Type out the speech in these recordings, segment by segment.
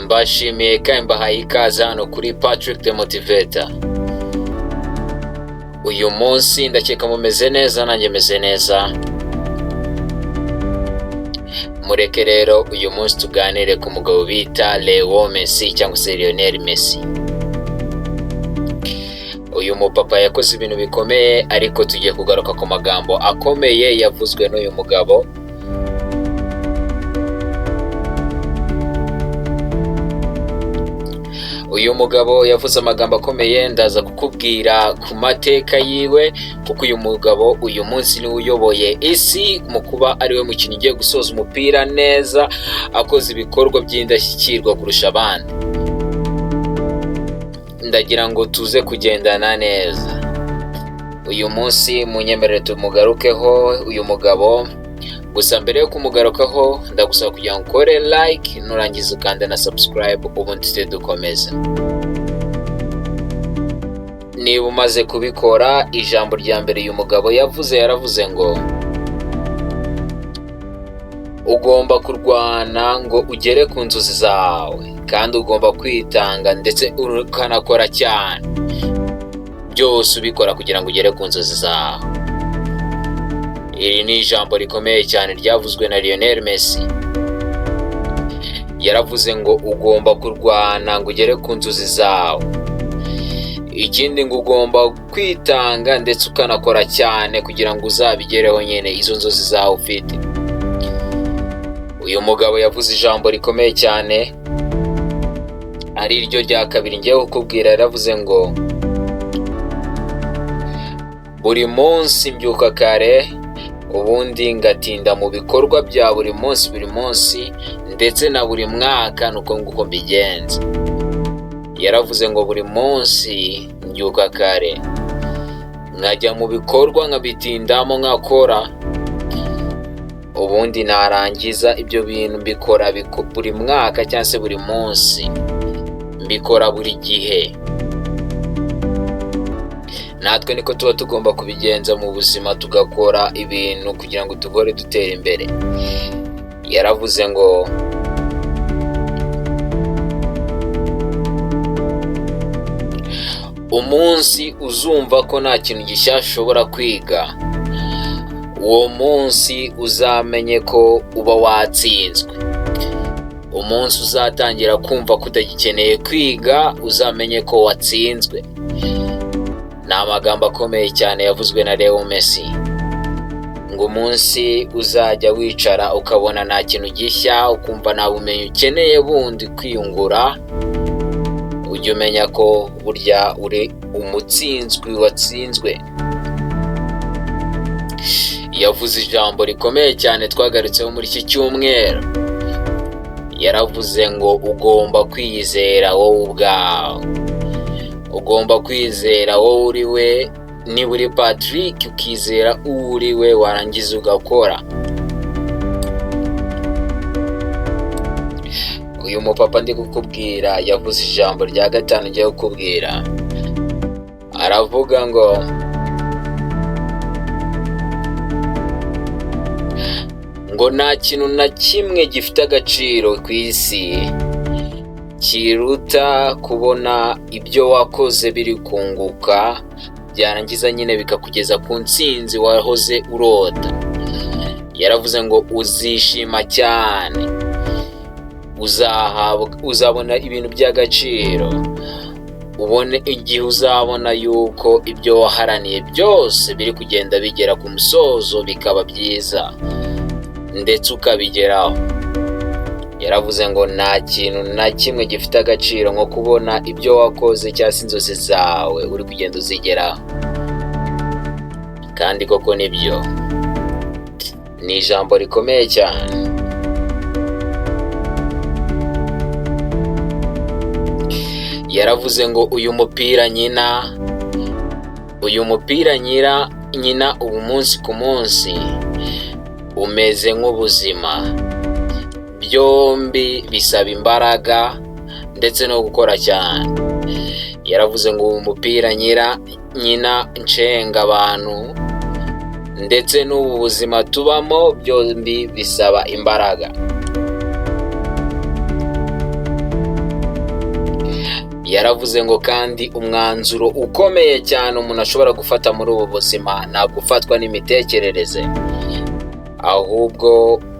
Mbashimiye kandi mbahaye ikaze hano kuri Patrick the Motivator. Uyu munsi ndakeka mumeze neza, nanjye meze neza. Mureke rero uyu munsi tuganire ku mugabo bita Leo Messi cyangwa se Lionel Messi. Uyu mupapa yakoze ibintu bikomeye, ariko tugiye kugaruka ku magambo akomeye yavuzwe n'uyu mugabo. Uyu mugabo yavuze amagambo akomeye, ndaza kukubwira ku mateka yiwe, kuko uyu mugabo uyu munsi niwe uyoboye isi mu kuba ariwe mukinnyi ugiye gusoza umupira neza, akoze ibikorwa by'indashyikirwa kurusha abandi. Ndagira ngo tuze kugendana neza. Uyu munsi munyemerere tumugarukeho uyu mugabo. Gusa mbere yo kumugarukaho ndagusaba kugira ngo ukore like, nurangiza ukanda na subscribe, ubundi tujye dukomeza. Niba umaze kubikora, ijambo rya mbere uyu mugabo yaravuze ngo ugomba kurwana ngo ugere ku nzozi zawe, kandi ugomba kwitanga ndetse ukanakora cyane, byose ubikora kugira ngo ugere ku nzozi zawe. Iri ni ijambo rikomeye cyane ryavuzwe na Lionel Messi. Yaravuze ngo ugomba kurwana ngo ugere ku nzozi zawe, ikindi ngo ugomba kwitanga ndetse ukanakora cyane kugira ngo uzabigereho nyine izo nzozi zawe ufite. Uyu mugabo yavuze ijambo rikomeye cyane, ari ryo rya kabiri ngiye kukubwira. Yaravuze ngo buri munsi mbyuka kare, ubundi ngatinda mu bikorwa bya buri munsi ndetse na buri mwaka, nuko nguko mbigenza. Yaravuze ngo buri munsi mbyuka kare, nkajya mu bikorwa nkabitindamo nkakora, ubundi narangiza ibyo bintu mbikora buri mwaka cyangwa se buri munsi, mbikora buri gihe. Natwe niko tuba tugomba kubigenza mu buzima, tugakora ibintu kugira ngo tugore dutera imbere. Yaravuze ngo umunsi uzumva ko nta kintu gishyashya ushobora kwiga, uwo munsi uzamenye ko uba watsinzwe. Umunsi uzatangira kumva ko utagikeneye kwiga, uzamenye ko watsinzwe. Ni amagambo akomeye cyane yavuzwe na Leo Messi. Ngo umunsi uzajya wicara ukabona nta kintu gishya, ukumva nta bumenyi ukeneye bundi kwiyungura, ujye umenya ko burya uri umutsinzwi watsinzwe. Yavuze ijambo rikomeye cyane twagarutseho muri iki cyumweru. Yaravuze ngo ugomba kwiyizera wowe ubwawe. Ugomba kwizera wowe uri we. Niba uri Patrick, ukizera uwo uri we, warangiza ugakora. Uyu mupapa ndi kukubwira yavuze ijambo rya gatanu ngiye kukubwira. Aravuga ngo nta kintu na kimwe gifite agaciro ku isi kiruta kubona ibyo wakoze biri kunguka, byarangiza nyine bikakugeza ku ntsinzi wahoze urota. Yaravuze ngo uzishima cyane, uzabona ibintu by'agaciro, ubone igihe uzabona yuko ibyo waharaniye byose biri kugenda bigera ku musozo, bikaba byiza ndetse ukabigeraho. Yaravuze ngo nta kintu na kimwe gifite agaciro nko kubona ibyo wakoze cyangwa se inzozi zawe uri kugenda uzigeraho. Kandi koko nibyo, ni ijambo rikomeye cyane. Yaravuze ngo uyu mupira nyina ubu munsi ku munsi umeze nk'ubuzima. Byombi bisaba imbaraga ndetse no gukora cyane. Yaravuze ngo uwo mupira nyina nshenga abantu ndetse n'ubu buzima tubamo, byombi bisaba imbaraga. Yaravuze ngo kandi umwanzuro ukomeye cyane umuntu ashobora gufata muri ubu buzima ntabwo ufatwa n'imitekerereze, ahubwo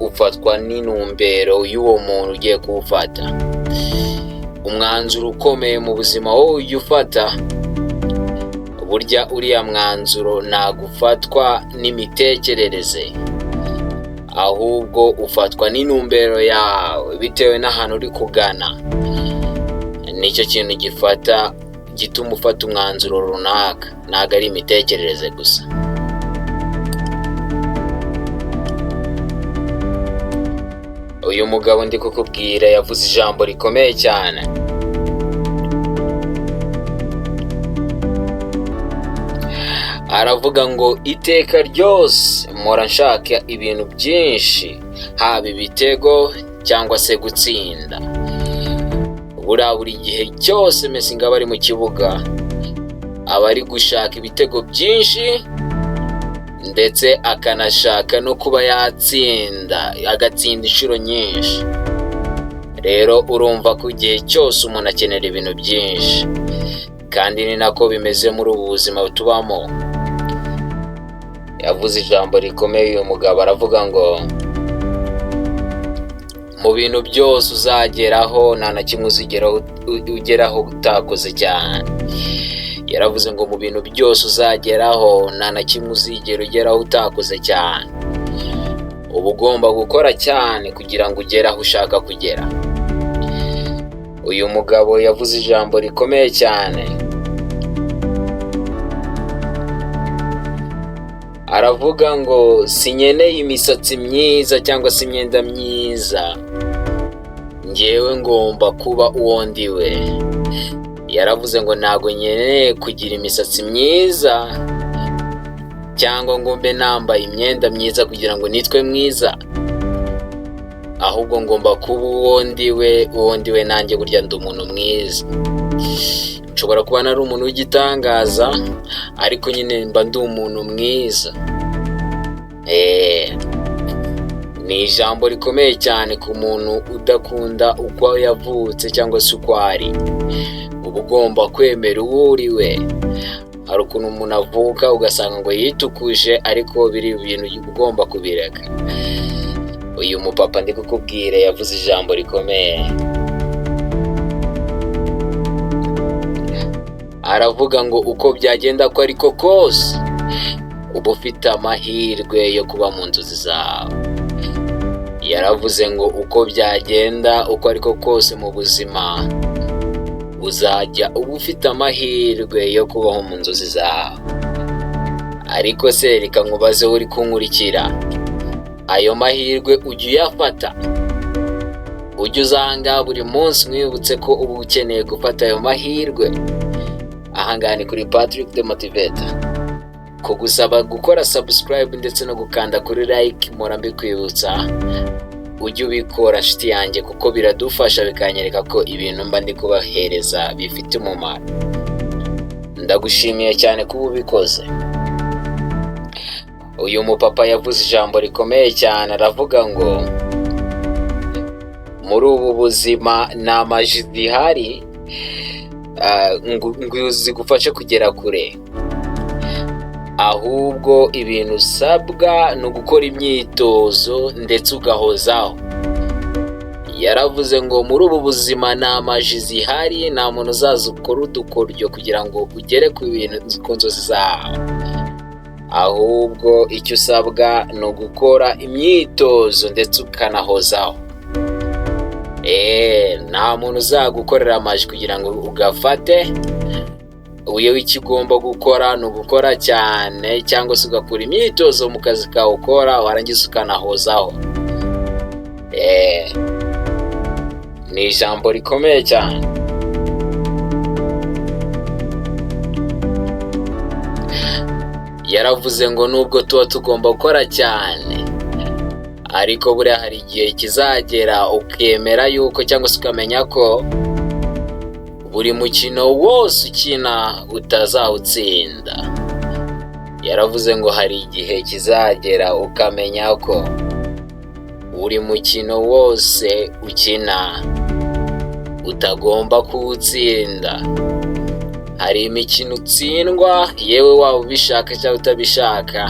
ufatwa n'intumbero y'uwo muntu ugiye kuwufata. Umwanzuro ukomeye mu buzima wowe ujya ufata, burya uriya mwanzuro ntabwo ufatwa n'imitekerereze, ahubwo ufatwa n'intumbero yawe bitewe n'ahantu uri kugana. Nicyo kintu gituma ufata umwanzuro runaka, ntabwo ari imitekerereze gusa. Uyu mugabo ndi kukubwira yavuze ijambo rikomeye cyane. Aravuga ngo iteka ryose mpora nshaka ibintu byinshi, haba ibitego cyangwa se gutsinda. Buri gihe cyose Messi ngo aba ari mu kibuga aba ari gushaka ibitego byinshi, ndetse akanashaka no kuba yatsinda, agatsinda inshuro nyinshi. Rero urumva ko igihe cyose umuntu akenera ibintu byinshi, kandi ni nako bimeze muri ubu buzima tubamo. Yavuze ijambo rikomeye uyu mugabo, aravuga ngo mu bintu byose uzageraho nta na kimwe ugeraho utakoze cyane. Yaravuze ngo mu bintu byose uzageraho nta na kimwe uzigera ugeraho utakoze cyane. Uba ugomba gukora cyane kugira ngo ugere aho ushaka kugera. Uyu mugabo yavuze ijambo rikomeye cyane. Aravuga ngo sinkeneye imisatsi myiza cyangwa se imyenda myiza, njyewe ngomba kuba uwo ndiwe. Yaravuze ngo ntabwo nkeneye kugira imisatsi myiza cyangwa ngo mbe nambaye imyenda myiza kugira ngo nitwe mwiza, ahubwo ngomba kuba uwo ndiwe nanjye burya ndi umuntu mwiza. Nshobora kuba nari umuntu w'igitangaza, ariko nyine mba ndi umuntu mwiza. Ni ijambo rikomeye cyane ku muntu udakunda uko yavutse cyangwa se uko ari. Uba ugomba kwemera uwo uri we. Hari ukuntu umuntu avuka ugasanga ngo yitukuje, ariko biri ibintu ugomba kubireka. Uyu mupapa ndi kukubwira yavuze ijambo rikomeye. Aravuga ngo uko byagenda ko ariko kose uba ufite amahirwe yo kuba mu nzozi zawe. Yaravuze ngo uko byagenda uko ariko kose mu buzima uzajya uba ufite amahirwe yo kubaho mu nzozi zawe. Ariko se reka nkubaze uri kunkurikira, ayo mahirwe ujya uyafata? Ujya uzanga buri munsi mwibutse ko uba ukeneye gufata ayo mahirwe? Ahangaha ni kuri Patrick the Motivator. Kugusaba gukora subscribe ndetse no gukanda kuri like, mpora mbikwibutsa ujye ubikora nshuti yanjye, kuko biradufasha bikanyereka ko ibintu mba ndi kubahereza bifite umumaro. Ndagushimiye cyane kuba ubikoze. Uyu mupapa yavuze ijambo rikomeye cyane. Aravuga ngo muri ubu buzima nta maji zihari ngo zigufashe kugera kure, ahubwo ibintu usabwa ni ugukora imyitozo ndetse ugahozaho. Yaravuze ngo muri ubu buzima nta maji zihari, nta muntu uzaza ukora udukoryo kugira ngo ugere ku bintu, ku nzozi zawe, ahubwo icyo usabwa ni ugukora imyitozo ndetse ukanahozaho. Nta muntu uzagukorera amaji kugira ngo ugafate. Wowe icyo ugomba gukora ni ugukora cyane, cyangwa se ugakora imyitozo mu kazi kawe ukora, warangiza ukanahozaho. Ni ijambo rikomeye cyane. Yaravuze ngo nubwo tuba tugomba gukora cyane, ariko buriya hari igihe kizagera ukemera yuko, cyangwa se ukamenya ko buri mukino wose ukina utazawutsinda. Yaravuze ngo hari igihe kizagera ukamenya ko buri mukino wose ukina utagomba kuwutsinda. Hari imikino utsindwa yewe waba ubishaka cyangwa utabishaka,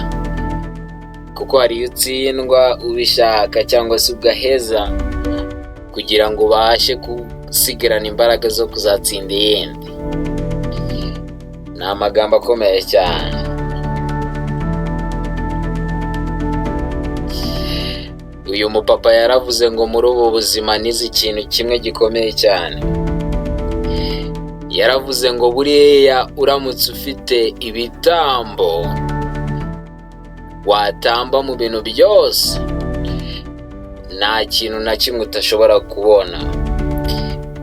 kuko hari iyo utsindwa ubishaka cyangwa se ugaheza kugira ngo ubashe gusigarana imbaraga zo kuzatsinda iyindi. Ni amagambo akomeye cyane. Uyu mupapa yaravuze ngo muri ubu buzima nize ikintu kimwe gikomeye cyane. Yaravuze ngo buriya uramutse ufite ibitambo watamba mu bintu byose, nta kintu na kimwe utashobora kubona.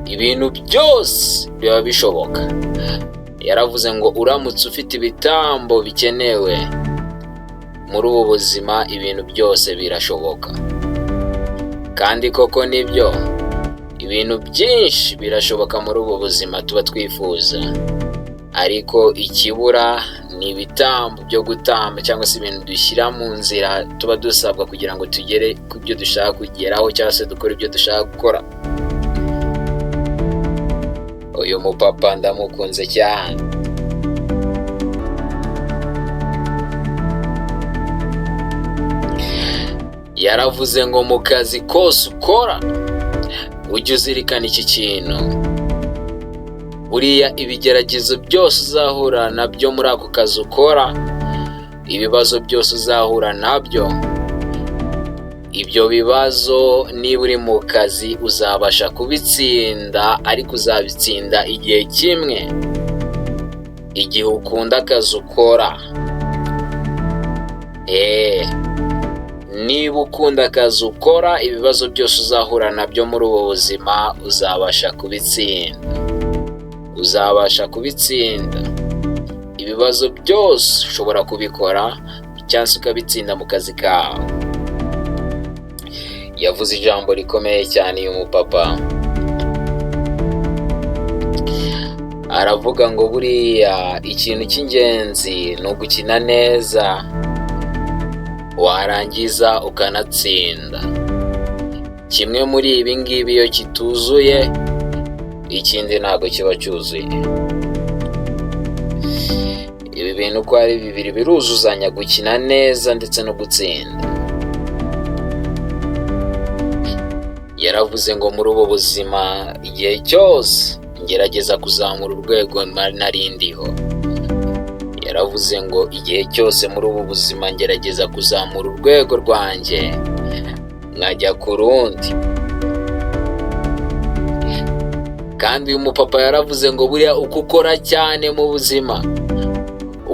Ibintu byose biba bishoboka. Yaravuze ngo uramutse ufite ibitambo bikenewe muri ubu buzima, ibintu byose birashoboka. Kandi koko nibyo, ibintu byinshi birashoboka muri ubu buzima tuba twifuza, ariko ikibura ni ibitambo byo gutamba cyangwa se ibintu dushyira mu nzira tuba dusabwa kugira ngo tugere ku byo dushaka kugeraho cyangwa se dukore ibyo dushaka gukora. Uyu mupapa ndamukunze cyane. Yaravuze ngo mu kazi kose ukora ujye uzirikana iki kintu. Buriya ibigeragezo byose uzahura nabyo muri ako kazi ukora, ibibazo byose uzahura nabyo, ibyo bibazo niba uri mu kazi uzabasha kubitsinda, ariko uzabitsinda igihe kimwe, igihe ukunda akazi ukora. Niba ukunda akazi ukora, ibibazo byose uzahura nabyo muri ubu buzima uzabasha kubitsinda. Uzabasha kubitsinda. Ibibazo byose ushobora kubikora cyangwa se ukabitsinda mu kazi kawe. Yavuze ijambo rikomeye cyane uyu mupapa. Aravuga ngo buriya ikintu cy'ingenzi ni ugukina neza, warangiza ukanatsinda. Kimwe muri ibi ngibi iyo kituzuye, ikindi ntabwo kiba cyuzuye. Ibi bintu uko ari bibiri biruzuzanya, gukina neza ndetse no gutsinda. Yaravuze ngo muri ubu buzima igihe cyose ngerageza kuzamura urwego narindiho. Yaravuze ngo igihe cyose muri ubu buzima ngerageza kuzamura urwego rwanjye nkajya ku rundi. Kandi uyu mupapa yaravuze ngo buriya uko ukora cyane mu buzima,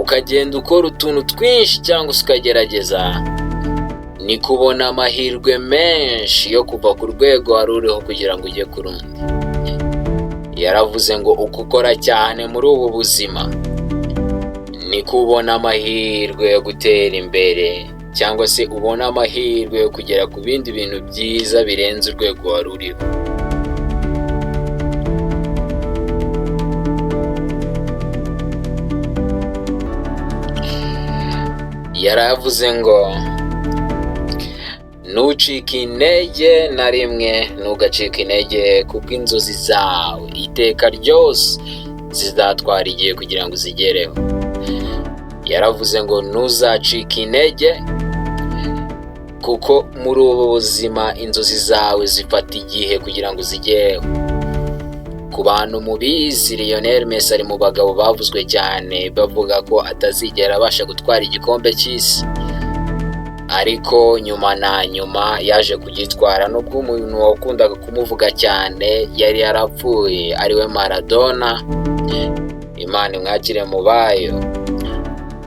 ukagenda ukora utuntu twinshi cyangwa se ukagerageza, ni kubona amahirwe menshi yo kuva ku rwego wari uriho kugira ngo ujye ku rundi. Yaravuze ngo uko ukora cyane muri ubu buzima, ni kubona amahirwe yo gutera imbere cyangwa se ubona amahirwe yo kugera ku bindi bintu byiza birenze urwego wari uriho. Yaravuze ngo ntucike intege na rimwe, ntugacike intege kuko inzozi zawe iteka ryose zizatwara igihe kugira ngo uzigereho. Yaravuze ngo ntuzacike intege kuko muri ubu buzima inzozi zawe zifata igihe kugira ngo uzigereho. Ku bantu mubizi, Lionel Messi ari mu bagabo bavuzwe cyane bavuga ko atazigera abasha gutwara igikombe cy'isi, ariko nyuma na nyuma yaje kugitwara. Nubwo umuntu wakundaga kumuvuga cyane yari yarapfuye ariwe Maradona, Imana imwakire mu bayo,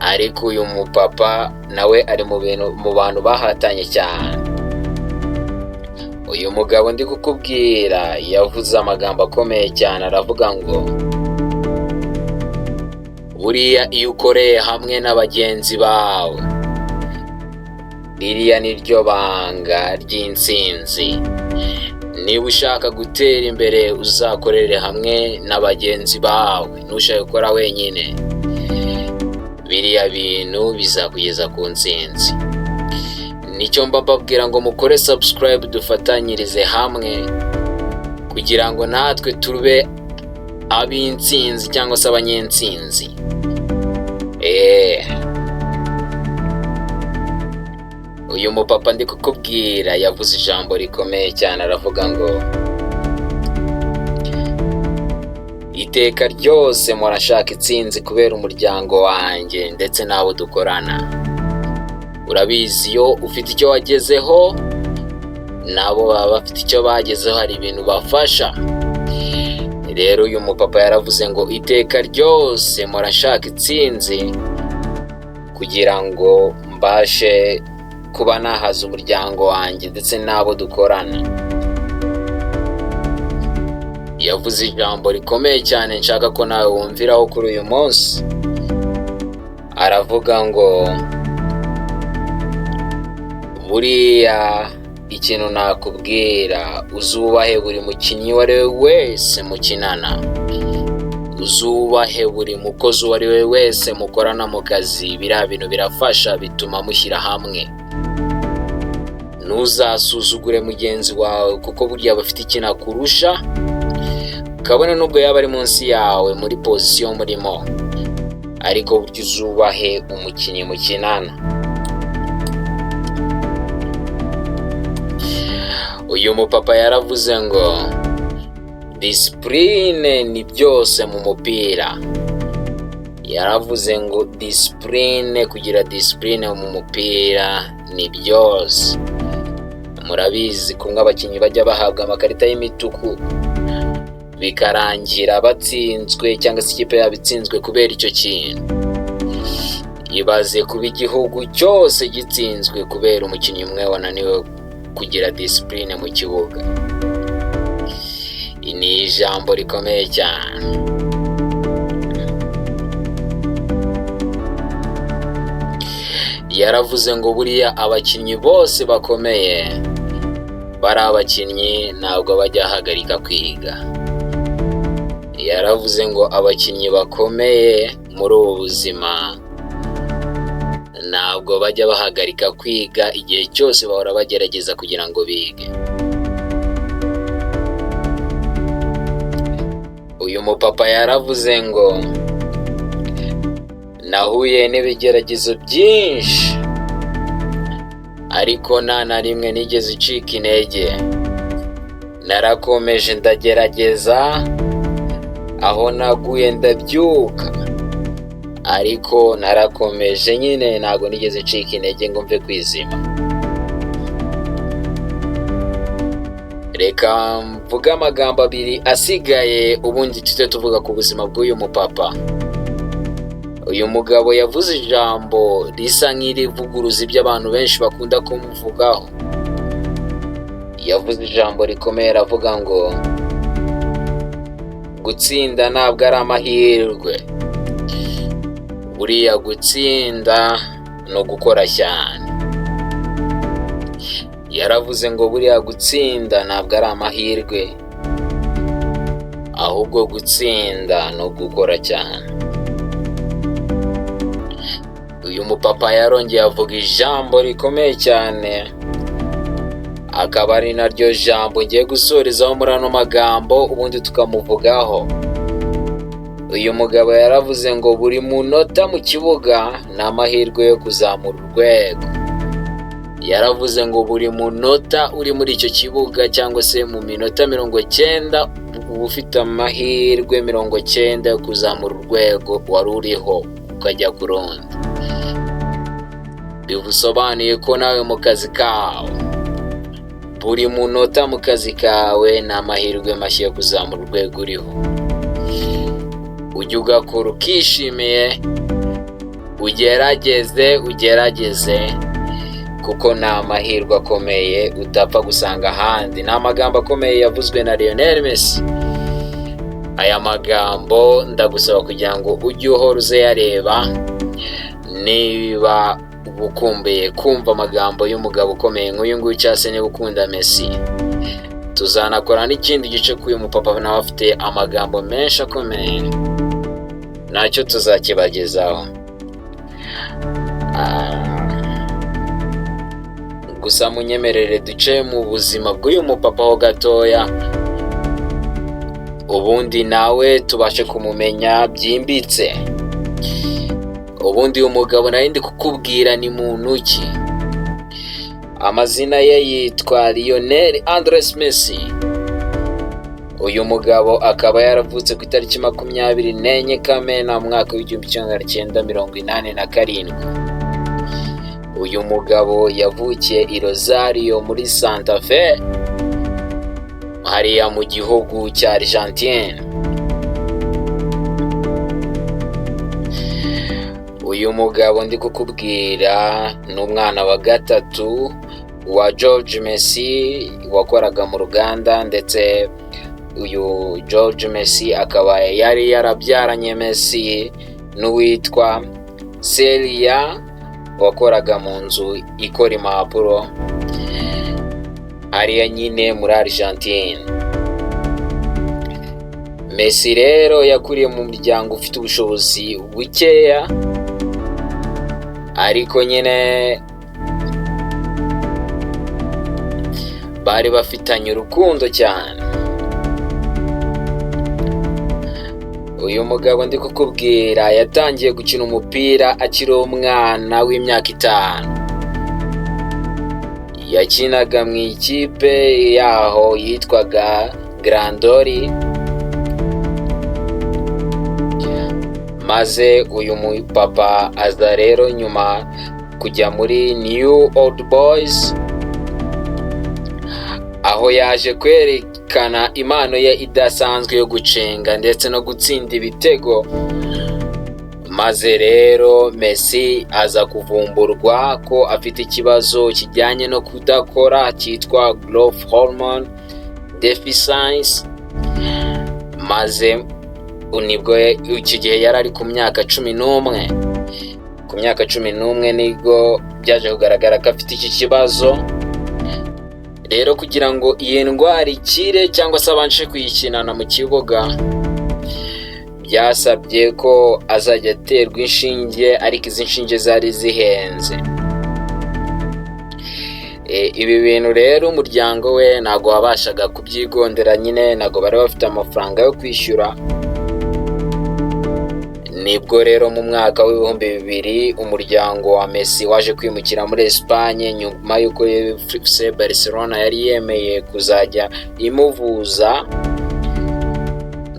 ariko uyu mupapa nawe ari mu bantu bahatanye cyane. Uyu mugabo ndi kukubwira yavuze amagambo akomeye cyane. Aravuga ngo buriya iyo ukoreye hamwe na bagenzi bawe, ririya ni ryo banga ry'intsinzi. Niba ushaka gutera imbere uzakorere hamwe na bagenzi bawe, ntushake gukora wenyine. Biriya bintu bizakugeza ku ntsinzi. Nicyo mbabwira ngo mukore subscribe dufatanyirize hamwe kugira ngo natwe tube ab'intsinzi cyangwa se abanyentsinzi. Uyu mupapa ndi kukubwira yavuze ijambo rikomeye cyane, aravuga ngo iteka ryose murashaka intsinzi kubera umuryango wanjye ndetse n'abo dukorana. Urabizi iyo ufite icyo wagezeho nabo baba bafite icyo bagezeho, hari ibintu bafasha. Rero uyu mupapa yaravuze ngo iteka ryose murashaka intsinzi kugira ngo mbashe kuba nahaza umuryango wanjye ndetse n'abo dukorana. Yavuze ijambo rikomeye cyane nshaka ko nawe wumviraho kuri uyu munsi. Aravuga ngo buriya ikintu nakubwira, uzubahe buri mukinnyi uwo ari we wese mukinana, uzubahe buri mukozi uwo ari we wese mukorana mu kazi. Biriya bintu birafasha, bituma mushyira hamwe. Ntuzasuzugure mugenzi wawe kuko burya aba afite ikintu akurusha, kabone nubwo yaba ari munsi yawe muri pozisiyo murimo, ariko burya uzubahe umukinnyi mukinana. Uyu mupapa yaravuze ngo disipurine ni byose mu mupira. Yaravuze ngo disipurine, kugira disipurine mu mupira ni byose. Murabizi kumwe abakinnyi bajya bahabwa amakarita y'imituku bikarangira batsinzwe cyangwa se ikipe yabo itsinzwe kubera icyo kintu. Ibaze kuba igihugu cyose gitsinzwe kubera umukinnyi umwe wananiwe kugira disipurine mu kibuga. Ni ijambo rikomeye cyane. Yaravuze ngo buriya abakinnyi bose bakomeye bari abakinnyi ntabwo bajya bahagarika kwiga. Yaravuze ngo abakinnyi bakomeye muri ubu buzima ntabwo bajya bahagarika kwiga, igihe cyose bahora bagerageza kugira ngo bige. Uyu mupapa yaravuze ngo nahuye n'ibigeragezo byinshi ariko nta na rimwe nigeze icika intege. Narakomeje ndagerageza, aho naguye ndabyuka, ariko narakomeje nyine, ntabwo nigeze ncika intege ngo mve kwizima. Reka mvuge amagambo abiri asigaye ubundi tujye tuvuga ku buzima bw'uyu mupapa. Uyu mugabo yavuze ijambo risa nk'irivuguruza ibyo abantu benshi bakunda kumuvugaho. Yavuze ijambo rikomeye, aravuga ngo gutsinda ntabwo ari amahirwe, buriya gutsinda no gukora cyane. Yaravuze ngo buriya gutsinda ntabwo ari amahirwe, ahubwo gutsinda no gukora cyane. Uyu mupapa yarongeye avuga ijambo rikomeye cyane, akaba ari naryo jambo ngiye gusorezaho muri ano magambo ubundi tukamuvugaho. Uyu mugabo yaravuze ngo buri munota mu kibuga ni amahirwe yo kuzamura urwego. Yaravuze ngo buri munota uri muri icyo kibuga cyangwa se mu minota 90 uba ufite amahirwe 90 yo kuzamura urwego wari uriho ukajya ku rundi. Bivusobanuye ko nawe mu kazi kawe buri munota mu kazi kawe ni amahirwe mashya yo kuzamura urwego uriho. Ujye ugakora ukishimiye, ugerageze kuko ni amahirwe akomeye utapfa gusanga ahandi. Ni amagambo akomeye yavuzwe na Lionel Messi. Aya magambo ndagusaba kugira ngo ujye uhora uzayareba niba ukumbuye kumva amagambo y'umugabo ukomeye nk'uyu nguyu cyangwa se niba ukunda Messi. Tuzanakora n'ikindi gice k'uyu mupapa nawe afite amagambo menshi akomeye, nacyo tuzakibagezaho. Gusa munyemerere duce mu buzima bw'uyu mupapa ho gatoya, ubundi nawe tubashe kumumenya byimbitse. Ubundi uyu mugabo nari ndi kukubwira ni muntu ki? Amazina ye yitwa Lionel Andres Messi. Uyu mugabo akaba yaravutse ku itariki 24 Kamena mu mwaka w'1987. Uyu mugabo yavukiye i Rosario muri Santa Fe, hariya mu gihugu cya Argentine. Uyu mugabo ndi kukubwira ni umwana wa gatatu wa George Messi wakoraga mu ruganda, ndetse uyu George Messi akaba yari yarabyaranye Messi n'uwitwa Celia wakoraga mu nzu ikora impapuro hariya nyine muri Argentine. Messi rero yakuriye mu muryango ufite ubushobozi bukeya, ariko nyine bari bafitanye urukundo cyane. Uyu mugabo ndi kukubwira yatangiye gukina umupira akiri umwana w'imyaka 5. Yakinaga mu ikipe yaho yitwaga Grandori, maze uyu mupapa aza rero nyuma kujya muri New Old Boys, aho yaje kwerekana impano ye idasanzwe yo gucenga ndetse no gutsinda ibitego. Maze rero Messi aza kuvumburwa ko afite ikibazo kijyanye no kudakora cyitwa growth hormone deficiency, maze nibwo iki gihe yari ari ku myaka 11. Ku myaka 11 nibwo byaje kugaragara ko afite iki kibazo. Rero kugira ngo iyi ndwara ikire cyangwa se abashe kuyikinana mu kibuga, byasabye ko azajya aterwa inshinge, ariko izi nshinge zari zihenze. Ibi bintu rero umuryango we ntago wabashaga kubyigondera, nyine ntago bari bafite amafaranga yo kwishyura. Nibwo rero mu mwaka w'2000 umuryango wa Messi waje kwimukira muri Espagne, nyuma yuko FC Barcelona yari yemeye kuzajya imuvuza.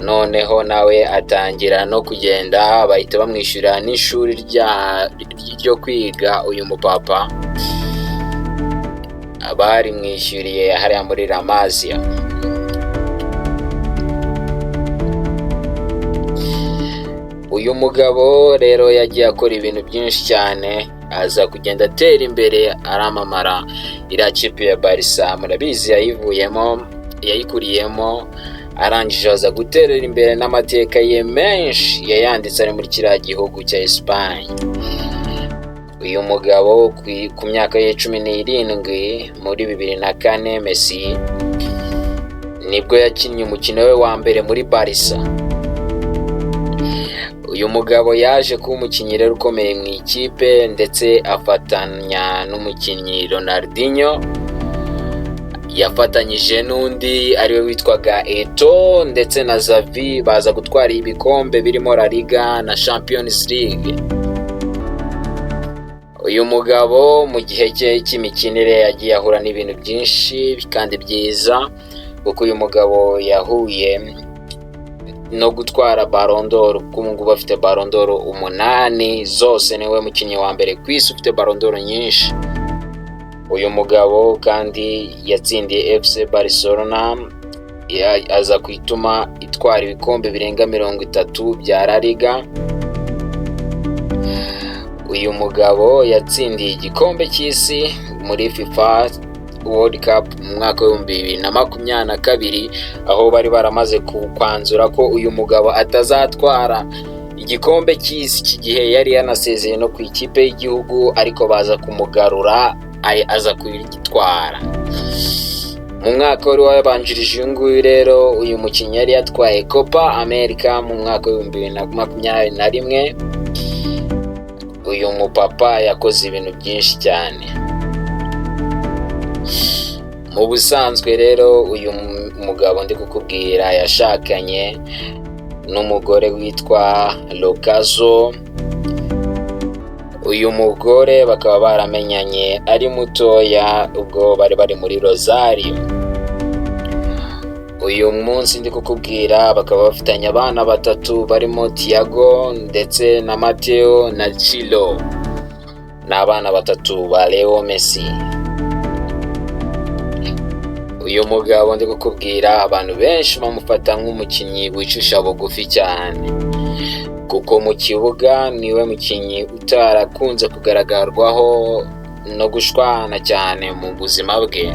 Noneho nawe atangira no kugenda, bahita bamwishyura n'ishuri ryo kwiga. Uyu mupapa abari mwishyuriye hariya muri La Masia. Uyu mugabo rero yagiye akora ibintu byinshi cyane, aza kugenda atera imbere aramamara. Iriya kipe ya Barca murabizi yayikuriyemo, arangije aza guterera imbere n'amateka ye menshi yayanditse ari muri kiriya gihugu cya Espagne. Uyu mugabo ku myaka ye 17 muri 2004 Messi nibwo yakinnye umukino we wa mbere muri Barca. Uyu mugabo yaje kuba umukinnyi rero ukomeye mu ikipe, ndetse afatanya n'umukinnyi Ronaldinho, yafatanyije n'undi ariwe witwaga Eto'o ndetse na Xavi, baza gutwara ibikombe birimo La Liga na Champions League. Uyu mugabo mu gihe cye cy'imikinire yagiye ahura n'ibintu byinshi kandi byiza, kuko uyu mugabo yahuye no gutwara Ballon d'Or, kuko ubu ngubu afite Ballon d'Or 8 zose, niwe mukinnyi wa mbere ku isi ufite Ballon d'Or nyinshi. Uyu mugabo kandi yatsindiye FC Barcelona, aza kwituma itwara ibikombe birenga 30 bya La Liga. Uyu mugabo yatsindiye igikombe cy'isi muri FIFA World Cup mu mwaka wa 2022, aho bari baramaze kwanzura ko uyu mugabo atazatwara igikombe cy'isi iki gihe yari yanasezeye no ku ikipe y'igihugu, ariko baza kumugarura aza kugitwara. Mu mwaka wari wabanjirije uyu nguyu rero, uyu mukinnyi yari yatwaye Copa America mu mwaka wa 2021. Uyu mupapa yakoze ibintu byinshi cyane. Mu busanzwe rero uyu mugabo ndi kukubwira yashakanye n'umugore witwa Lokazo. Uyu mugore bakaba baramenyanye ari mutoya ubwo bari muri Rosario. Uyu munsi ndi kukubwira bakaba bafitanye abana batatu barimo Tiago ndetse na Mateo na Chilo, n'abana batatu ba Leo Messi. Uyu mugabo ndi kukubwira abantu benshi bamufata nk'umukinnyi wicisha bugufi cyane, kuko mu kibuga niwe mukinnyi utarakunze kugaragarwaho no gushwana cyane mu buzima bwe,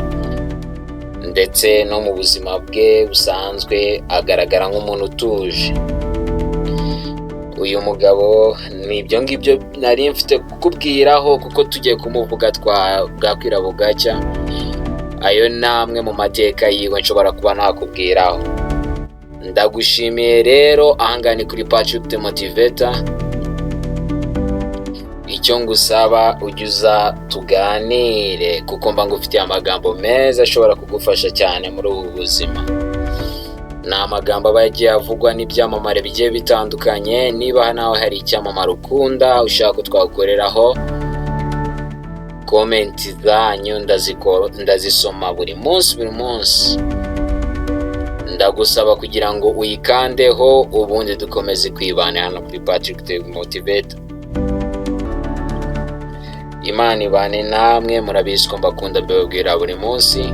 ndetse no mu buzima bwe busanzwe agaragara nk'umuntu utuje. Uyu mugabo nibyo ngibyo nari mfite kukubwiraho, kuko tugiye kumuvuga bwakwira bugacya. Ayo namwe mu mateka yiwe nshobora kuba nakubwiraho. Ndagushimiye rero, ahangane kuri Patrick the Motivator. Icyo ngusaba ujya tuganire, kuko mba ngufitiye amagambo meza ashobora kugufasha cyane muri ubu buzima. Ni amagambo aba yagiye avugwa n'ibyamamare bigiye bitandukanye. Niba nawe hari icyamamare ukunda ushaka ko twagukoreraho, komenti zanyu ndazisoma buri munsi. Ndagusaba kugira ngo uyikandeho, ubundi dukomeze kwibana hano kuri Patrick the Motivator. Imana ibane namwe, murabizi ko mbakunda mbabwira buri munsi,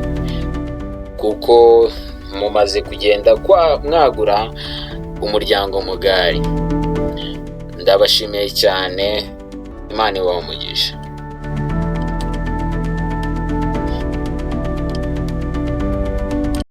kuko mumaze kugenda mwagura umuryango mugari. Ndabashimiye cyane, Imana ibahe umugisha.